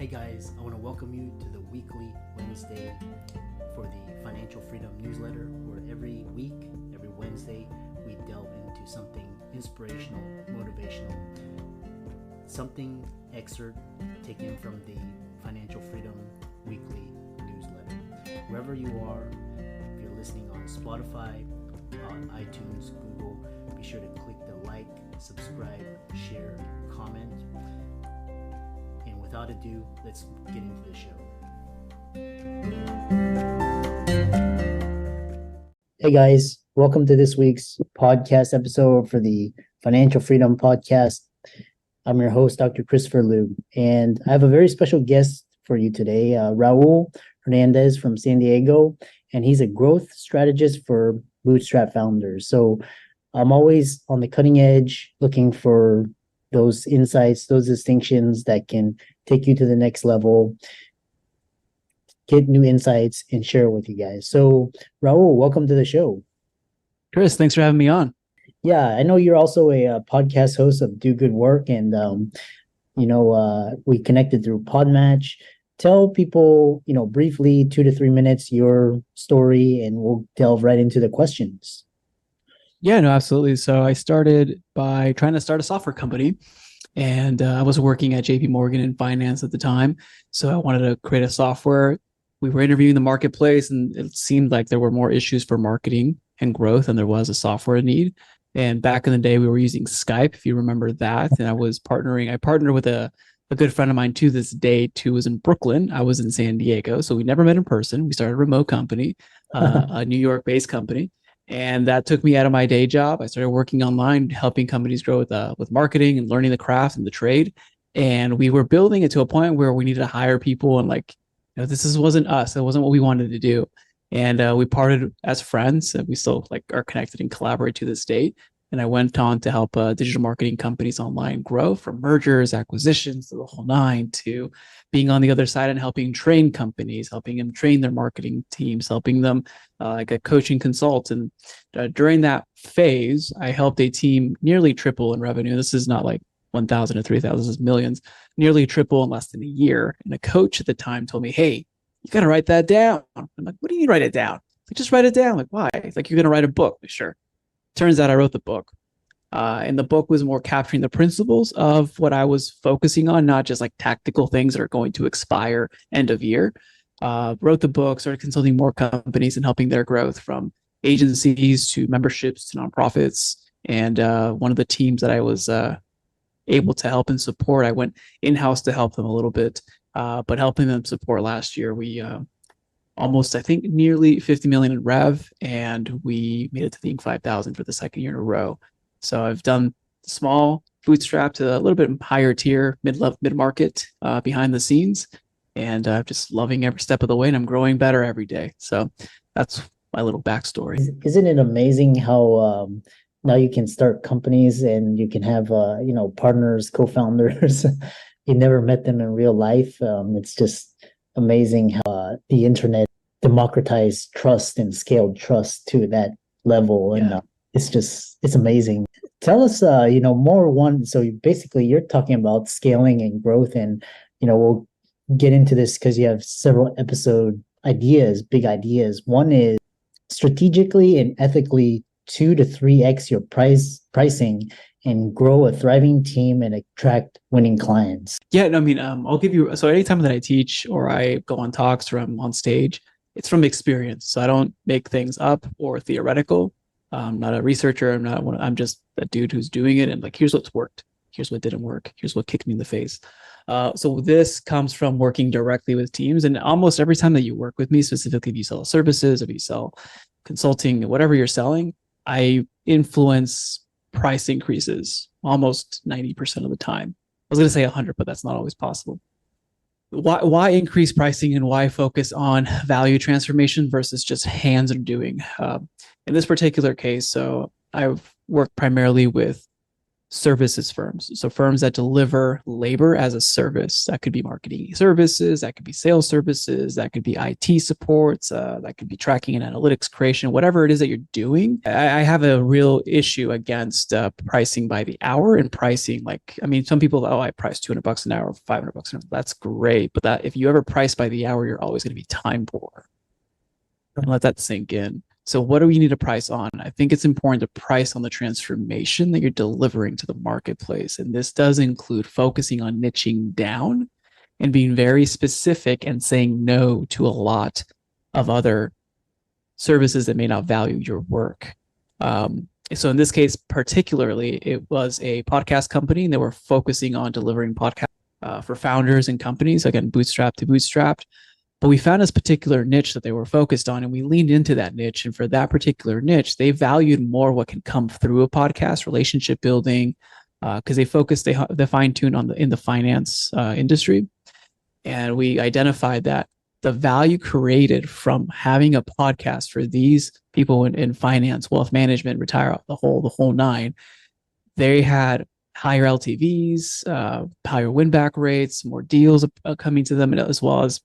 Hey guys, I want to welcome you to the weekly Wednesday for the Financial Freedom newsletter, where every week, every Wednesday, we delve into something inspirational, motivational, something excerpt taken from the Financial Freedom weekly newsletter. Wherever you are, if you're listening on Spotify, on iTunes, Google, be sure to click the like, subscribe, share, comment. And without ado, let's get into the show. Hey guys, welcome to this week's podcast episode for the Financial Freedom Podcast. I'm your host, Dr. Christopher Liu, and I have a very special guest for you today, Raul Hernandez from San Diego, and he's a growth strategist for bootstrap founders. So I'm always on the cutting edge looking for those insights, those distinctions that can take you to the next level, get new insights, and share it with you guys. So, Raul, welcome to the show. Chris, thanks for having me on. Yeah, I know you're also a podcast host of Do Good Work, and we connected through Podmatch. Tell people, briefly, 2 to 3 minutes, your story, and we'll delve right into the questions. Yeah, no, absolutely. So I started by trying to start a software company, and I was working at JP Morgan in finance at the time. So I wanted to create a software. We were interviewing the marketplace, and it seemed like there were more issues for marketing and growth than there was a software need. And back in the day, we were using Skype, if you remember that. And I partnered with a good friend of mine to this day, who was in Brooklyn. I was in San Diego. So we never met in person. We started a remote company, a New York-based company. And that took me out of my day job. I started working online, helping companies grow with marketing and learning the craft and the trade. And we were building it to a point where we needed to hire people. And wasn't us. It wasn't what we wanted to do. And we parted as friends. And we still are connected and collaborate to this date. And I went on to help digital marketing companies online grow, from mergers, acquisitions, to the whole nine, to being on the other side and helping train companies, helping them train their marketing teams, helping them like a coaching consult. And during that phase, I helped a team nearly triple in revenue. This is not like 1,000 to 3,000, this is millions, nearly triple in less than a year. And a coach at the time told me, "Hey, you got to write that down." I'm like, "What do you mean write it down?" Like, "Just write it down." Like, "Why?" It's like, "You're going to write a book." Like, "Sure." Turns out I wrote the book. And the book was more capturing the principles of what I was focusing on, not just like tactical things that are going to expire end of year. Wrote the book, started consulting more companies and helping their growth, from agencies to memberships to nonprofits. And one of the teams that I was able to help and support, I went in-house to help them a little bit, but helping them support last year, we almost, I think, nearly 50 million in rev, and we made it to the Inc. 5000 for the second year in a row. So I've done small bootstrap to a little bit higher tier, mid-market behind the scenes, and I'm just loving every step of the way, and I'm growing better every day. So that's my little backstory. Isn't it amazing how now you can start companies and you can have partners, co-founders. You never met them in real life. It's just amazing how the internet democratized trust and scaled trust to that level. And it's amazing. Tell us, more so basically you're talking about scaling and growth, and, we'll get into this because you have several episode ideas, big ideas. One is strategically and ethically 2 to 3x your pricing and grow a thriving team and attract winning clients. Yeah, no, I mean, I'll give you, so anytime that I teach or I go on talks or I'm on stage, it's from experience. So I don't make things up or theoretical. I'm not a researcher. I'm just a dude who's doing it. And like, here's what's worked. Here's what didn't work. Here's what kicked me in the face. So this comes from working directly with teams. And almost every time that you work with me, specifically if you sell services, if you sell consulting, whatever you're selling, I influence price increases almost 90% of the time. I was going to say 100, but that's not always possible. Why increase pricing, and why focus on value transformation versus just hands and doing? In this particular case, so I've worked primarily with services firms. So firms that deliver labor as a service. That could be marketing services, that could be sales services, that could be IT supports, that could be tracking and analytics creation, whatever it is that you're doing. I have a real issue against pricing by the hour and pricing like, I mean, some people, oh, I price $200 an hour, $500 an hour. That's great. But that if you ever price by the hour, you're always going to be time poor. And let that sink in. So what do we need to price on? I think it's important to price on the transformation that you're delivering to the marketplace. And this does include focusing on niching down and being very specific and saying no to a lot of other services that may not value your work. So in this case, particularly, it was a podcast company and they were focusing on delivering podcasts for founders and companies, again, bootstrap to bootstrapped. But we found this particular niche that they were focused on, and we leaned into that niche. And for that particular niche, they valued more what can come through a podcast, relationship building, because they fine tune on in the finance industry. And we identified that the value created from having a podcast for these people in finance, wealth management, retire, the whole nine, they had higher LTVs, higher win back rates, more deals coming to them, as well as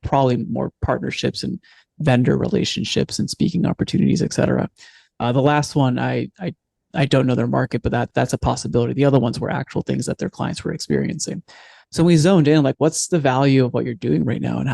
probably more partnerships and vendor relationships and speaking opportunities, et cetera. The last one, I don't know their market, but that's a possibility. The other ones were actual things that their clients were experiencing. So we zoned in, like, what's the value of what you're doing right now, and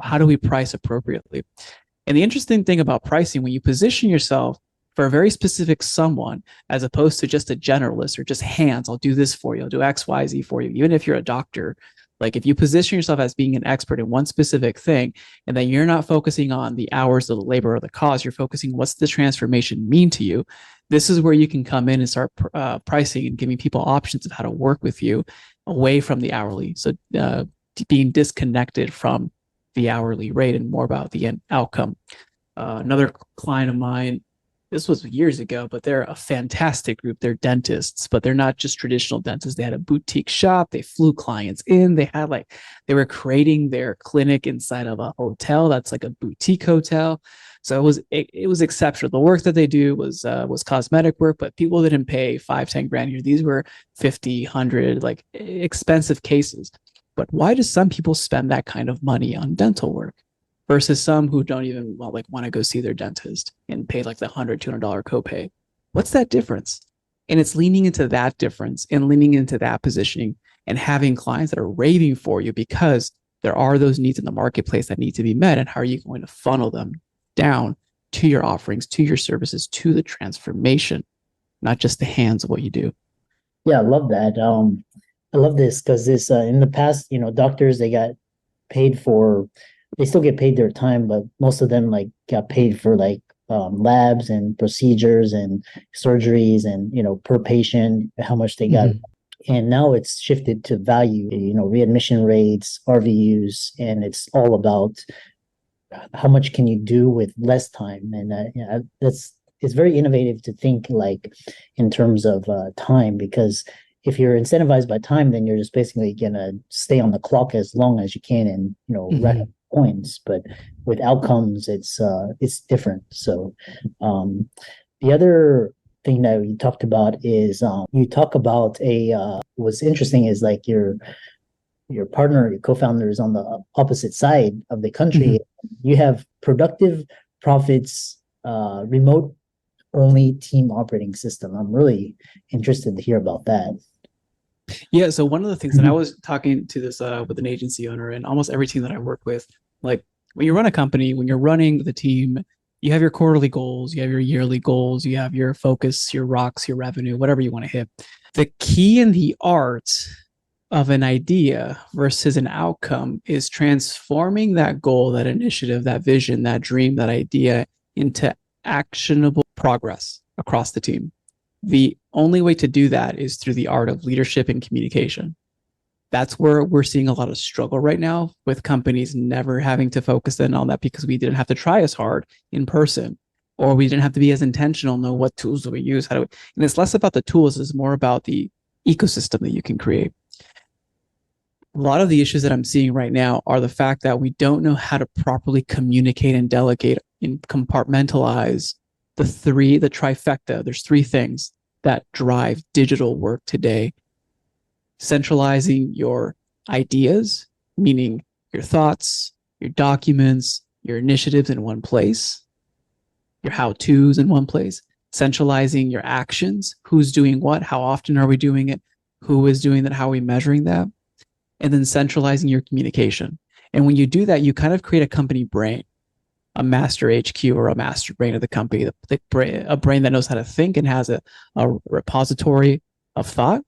how do we price appropriately? And the interesting thing about pricing, when you position yourself for a very specific someone, as opposed to just a generalist or just hands, I'll do this for you, I'll do X, Y, Z for you. Even if you're a doctor, like if you position yourself as being an expert in one specific thing, and then you're not focusing on the hours of the labor or the cause, you're focusing what's the transformation mean to you. This is where you can come in and start pricing and giving people options of how to work with you away from the hourly. So being disconnected from the hourly rate and more about the end outcome. Another client of mine, this was years ago, but they're a fantastic group. They're dentists, but they're not just traditional dentists. They had a boutique shop. They flew clients in. They were creating their clinic inside of a hotel. That's like a boutique hotel. So it was exceptional. The work that they do was cosmetic work, but people didn't pay 5-10 grand a year. These were 50, 100, like expensive cases. But why do some people spend that kind of money on dental work versus some who don't even want to go see their dentist and pay like the $100, $200 copay? What's that difference? And it's leaning into that difference and leaning into that positioning and having clients that are raving for you because there are those needs in the marketplace that need to be met. And how are you going to funnel them down to your offerings, to your services, to the transformation, not just the hands of what you do? Yeah, I love that. I love this because this in the past, doctors, they got paid for, they still get paid their time, but most of them like got paid for like labs and procedures and surgeries and per patient how much they got. And now it's shifted to value, readmission rates, RVUs, and it's all about how much can you do with less time. And it's very innovative to think like in terms of time, because if you're incentivized by time, then you're just basically gonna stay on the clock as long as you can and rack up points. But with outcomes, it's different. So the other thing that we talked about is you talk about what's interesting is like your partner, your co-founder is on the opposite side of the country. You have productive profits, remote only team operating system. I'm really interested to hear about that. Yeah. So one of the things that I was talking to this with an agency owner, and almost every team that I work with, like when you run a company, when you're running the team, you have your quarterly goals, you have your yearly goals, you have your focus, your rocks, your revenue, whatever you want to hit. The key in the art of an idea versus an outcome is transforming that goal, that initiative, that vision, that dream, that idea into actionable progress across the team. The only way to do that is through the art of leadership and communication. That's where we're seeing a lot of struggle right now with companies never having to focus in on that because we didn't have to try as hard in person, or we didn't have to be as intentional, know what tools do we use, and it's less about the tools, it's more about the ecosystem that you can create. A lot of the issues that I'm seeing right now are the fact that we don't know how to properly communicate and delegate and compartmentalize the trifecta. There's three things that drive digital work today. Centralizing your ideas, meaning your thoughts, your documents, your initiatives in one place, your how-tos in one place, centralizing your actions, who's doing what, how often are we doing it, who is doing that, how are we measuring that, and then centralizing your communication. And when you do that, you kind of create a company brain, a master HQ or a master brain of the company, a brain that knows how to think and has a repository of thought.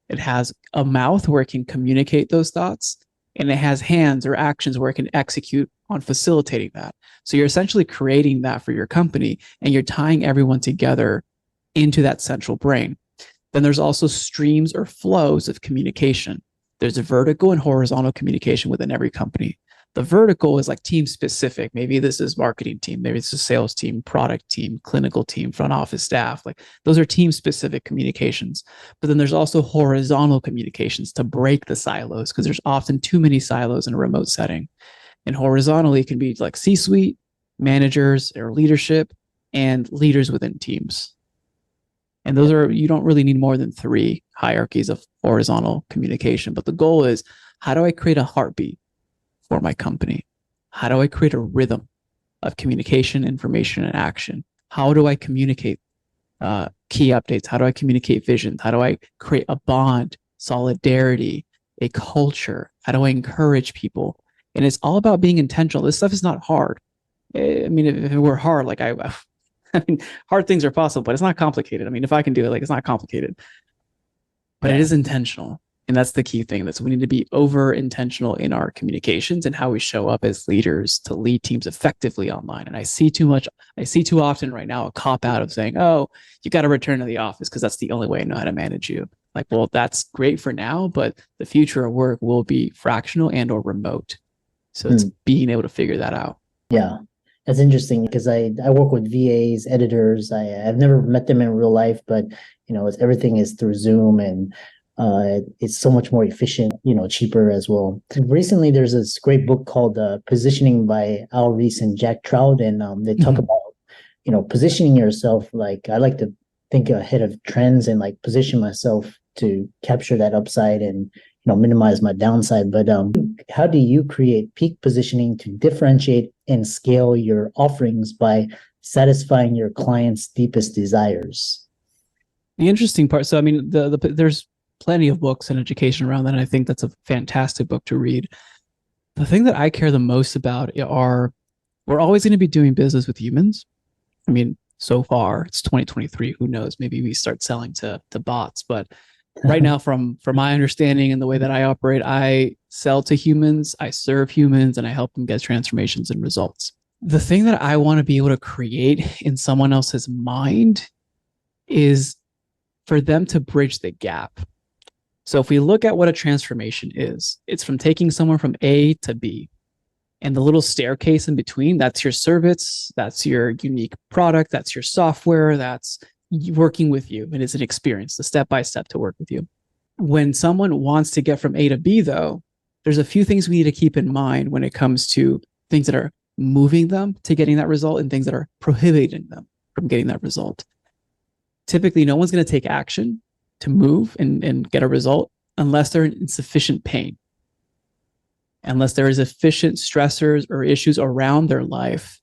It has a mouth where it can communicate those thoughts, and it has hands or actions where it can execute on facilitating that. So you're essentially creating that for your company, and you're tying everyone together into that central brain. Then there's also streams or flows of communication. There's a vertical and horizontal communication within every company. The vertical is like team specific. Maybe this is marketing team, maybe it's a sales team, product team, clinical team, front office staff. Like those are team specific communications. But then there's also horizontal communications to break the silos, because there's often too many silos in a remote setting. And horizontally it can be like C-suite, managers or leadership, and leaders within teams. And those are, you don't really need more than 3 hierarchies of horizontal communication. But the goal is, how do I create a heartbeat for my company? How do I create a rhythm of communication, information, and action? How do I communicate key updates? How do I communicate vision? How do I create a bond, solidarity, a culture? How do I encourage people? And it's all about being intentional. This stuff is not hard. I mean, if it were hard, like I mean, hard things are possible, but it's not complicated. I mean, if I can do it, like, it's not complicated, but it is intentional. And that's the key thing. That's, we need to be over intentional in our communications and how we show up as leaders to lead teams effectively online. And I see too often right now a cop out of saying, oh, you got to return to the office because that's the only way I know how to manage you. Like, well, that's great for now, but the future of work will be fractional and or remote. So it's being able to figure that out. Yeah. That's interesting because I work with VAs, editors. I've never met them in real life, but everything is through Zoom, and it's so much more efficient, cheaper as well. Recently, there's this great book called Positioning by Al Ries and Jack Trout, and they talk about positioning yourself. Like, I like to think ahead of trends and like position myself to capture that upside and minimize my downside. But how do you create peak positioning to differentiate and scale your offerings by satisfying your clients' deepest desires? The interesting part, so I mean, there's plenty of books and education around that, and I think that's a fantastic book to read. The thing that I care the most about are, we're always going to be doing business with humans. I mean, so far it's 2023. Who knows? Maybe we start selling to bots, but right now, from my understanding and the way that I operate, I sell to humans, I serve humans, and I help them get transformations and results. The thing that I want to be able to create in someone else's mind is for them to bridge the gap. So if we look at what a transformation is, it's from taking someone from A to B. And the little staircase in between, that's your service, that's your unique product, that's your software, that's working with you. And it's an experience, the step-by-step to work with you. When someone wants to get from A to B, though, there's a few things we need to keep in mind when it comes to things that are moving them to getting that result and things that are prohibiting them from getting that result. Typically, no one's going to take action to move and get a result unless they're in sufficient pain, unless there is sufficient stressors or issues around their life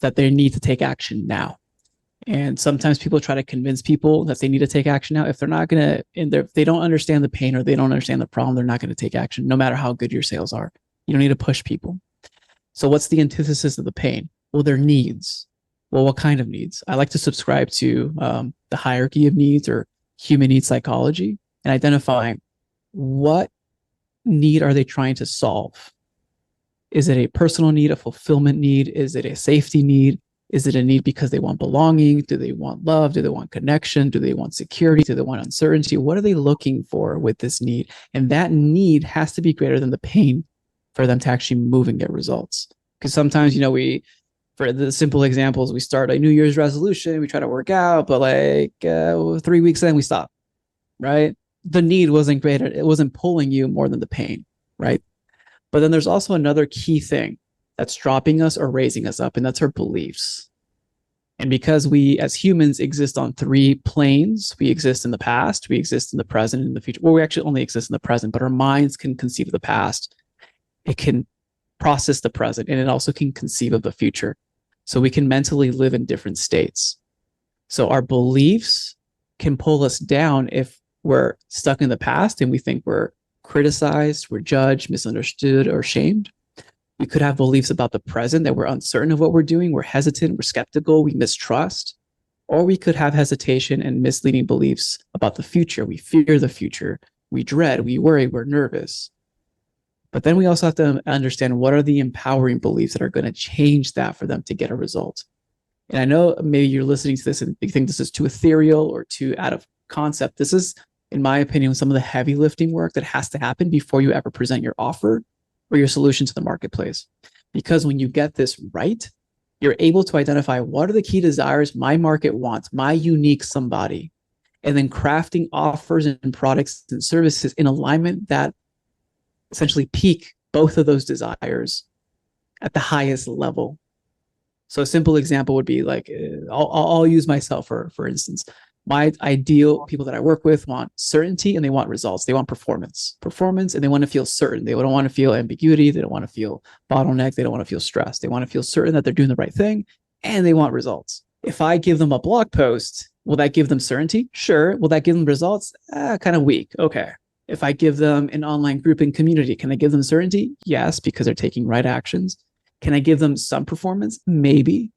that they need to take action now. And sometimes people try to convince people that they need to take action now. If they're not going to, if they don't understand the pain or they don't understand the problem, they're not going to take action, no matter how good your sales are. You don't need to push people. So what's the antithesis of the pain? Well, their needs. Well, what kind of needs? I like to subscribe to the hierarchy of needs, or human needs psychology, and identifying what need are they trying to solve. Is it a personal need, a fulfillment need? Is it a safety need? Is it a need because they want belonging? Do they want love? Do they want connection? Do they want security? Do they want uncertainty? What are they looking for with this need? And that need has to be greater than the pain for them to actually move and get results. Because sometimes, for the simple examples, we start a New Year's resolution, we try to work out, but like 3 weeks in, we stop, right? The need wasn't greater. It wasn't pulling you more than the pain, right? But then there's also another key thing that's dropping us or raising us up, and that's our beliefs. And because we as humans exist on three planes, we exist in the past, we exist in the present, and in the future. Well, we actually only exist in the present, but our minds can conceive of the past. It can process the present, and it also can conceive of the future. So we can mentally live in different states. So our beliefs can pull us down if we're stuck in the past and we think we're criticized, we're judged, misunderstood, or shamed. We could have beliefs about the present that we're uncertain of what we're doing, we're hesitant, we're skeptical, we mistrust. Or we could have hesitation and misleading beliefs about the future. We fear the future, we dread, we worry, we're nervous. But then we also have to understand what are the empowering beliefs that are going to change that for them to get a result. And I know maybe you're listening to this and you think this is too ethereal or too out of concept. This is, in my opinion, some of the heavy lifting work that has to happen before you ever present your offer or your solution to the marketplace. Because when you get this right, you're able to identify what are the key desires my market wants, my unique somebody, and then crafting offers and products and services in alignment that essentially peak both of those desires at the highest level. So a simple example would be like, I'll use myself for instance. My ideal people that I work with want certainty and they want results. They want performance, and they want to feel certain. They don't want to feel ambiguity. They don't want to feel bottleneck. They don't want to feel stress. They want to feel certain that they're doing the right thing, and they want results. If I give them a blog post, will that give them certainty? Sure. Will that give them results? Kind of weak. Okay. If I give them an online group and community, can I give them certainty? Yes, because they're taking right actions. Can I give them some performance? Maybe.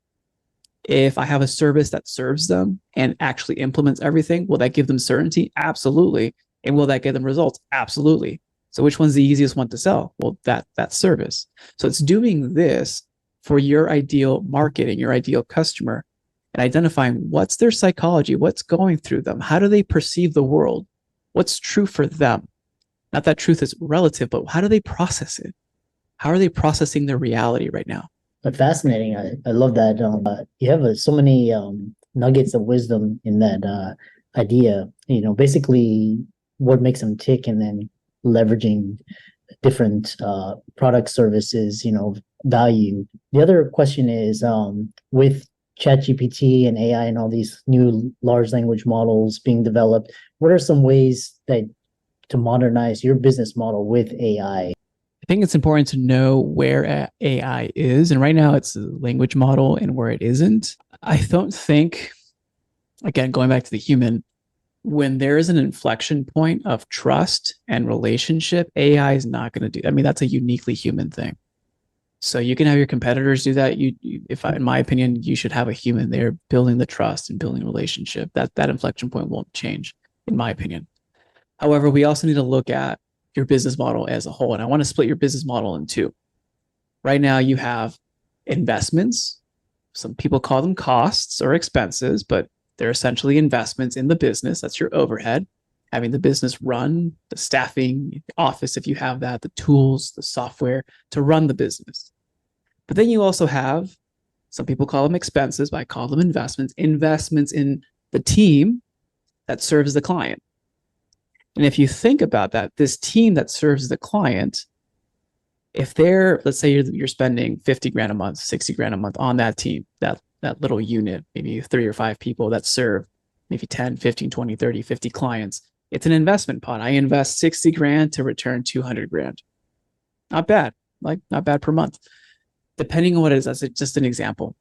If I have a service that serves them and actually implements everything, will that give them certainty? Absolutely. And will that get them results? Absolutely. So which one's the easiest one to sell? Well, that service. So it's doing this for your ideal market and your ideal customer and identifying what's their psychology, what's going through them, how do they perceive the world, what's true for them. Not that truth is relative, but how do they process it? How are they processing their reality right now? But fascinating. I love that. You have so many nuggets of wisdom in that idea. Basically what makes them tick, and then leveraging different product services, value. The other question is with ChatGPT and AI and all these new large language models being developed, what are some ways that to modernize your business model with AI? I think it's important to know where AI is. And right now it's a language model and where it isn't. I don't think, again, going back to the human, when there is an inflection point of trust and relationship, AI is not going to do. I mean, that's a uniquely human thing. So you can have your competitors do that. In my opinion, you should have a human there building the trust and building relationship. That inflection point won't change, in my opinion. However, we also need to look at your business model as a whole. And I want to split your business model in two. Right now, you have investments. Some people call them costs or expenses, but they're essentially investments in the business. That's your overhead, having the business run, the staffing, the office, if you have that, the tools, the software to run the business. But then you also have, some people call them expenses, but I call them investments in the team that serves the client. And if you think about that, this team that serves the client, if they're, let's say you're spending 50 grand a month, 60 grand a month on that team, that little unit, maybe 3 or 5 people that serve maybe 10, 15, 20, 30, 50 clients, it's an investment pot. I invest 60 grand to return 200 grand. Not bad, not bad per month. Depending on what it is, that's just an example.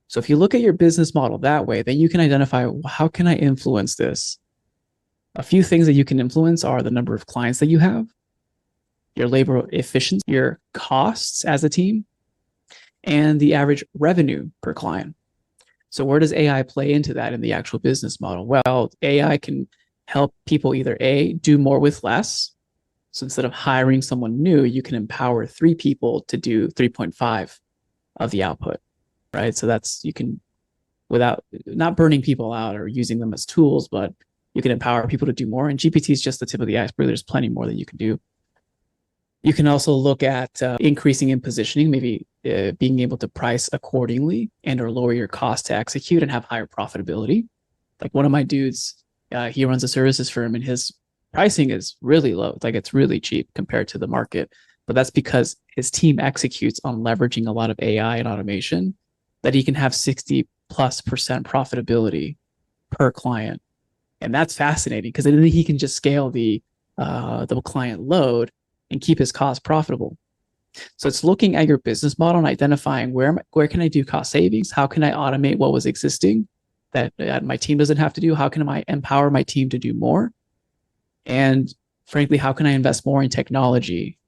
So if you look at your business model that way, then you can identify, well, how can I influence this? A few things that you can influence are the number of clients that you have, your labor efficiency, your costs as a team, and the average revenue per client. So where does AI play into that in the actual business model? Well, AI can help people either A, do more with less. So instead of hiring someone new, you can empower 3 people to do 3.5 of the output, right? So that's, you can, without not burning people out or using them as tools, but you can empower people to do more. And GPT is just the tip of the iceberg. There's plenty more that you can do. You can also look at increasing in positioning, maybe being able to price accordingly and or lower your cost to execute and have higher profitability. Like one of my dudes, he runs a services firm and his pricing is really low. Like it's really cheap compared to the market. But that's because his team executes on leveraging a lot of AI and automation that he can have 60 plus percent profitability per client. And that's fascinating because then he can just scale the client load and keep his cost profitable. So it's looking at your business model and identifying where can I do cost savings? How can I automate what was existing that my team doesn't have to do? How can I empower my team to do more? And frankly, how can I invest more in technology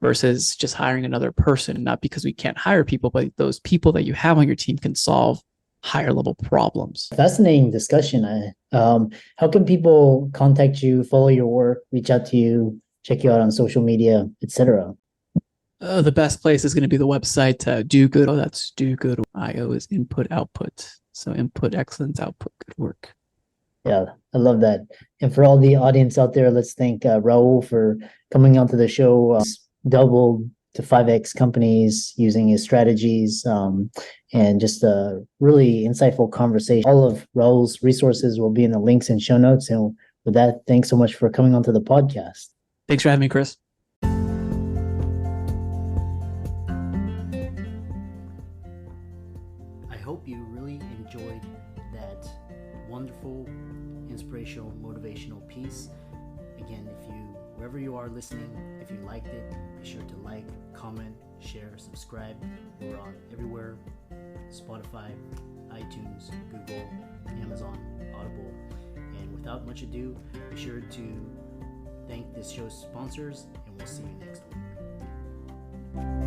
versus just hiring another person? Not because we can't hire people, but those people that you have on your team can solve higher level problems. Fascinating discussion. How can people contact you, follow your work, reach out to you, check you out on social media, etc.? The best place is going to be the website Do Good. Oh, that's Do Good. IO is input output. So input excellence, output good work. Yeah, I love that. And for all the audience out there, let's thank Raul for coming onto the show. Doubled to 5x companies using his strategies, and just a really insightful conversation. All of Raul's resources will be in the links and show notes. And with that, thanks so much for coming onto the podcast. Thanks for having me, Chris. I hope you really enjoyed that wonderful, inspirational, motivational piece. Again, wherever you are listening, if you liked it, be sure to like, comment, share, subscribe. We're on everywhere: Spotify, iTunes, Google, Amazon, Audible. And without much ado, be sure to thank this show's sponsors, and we'll see you next week.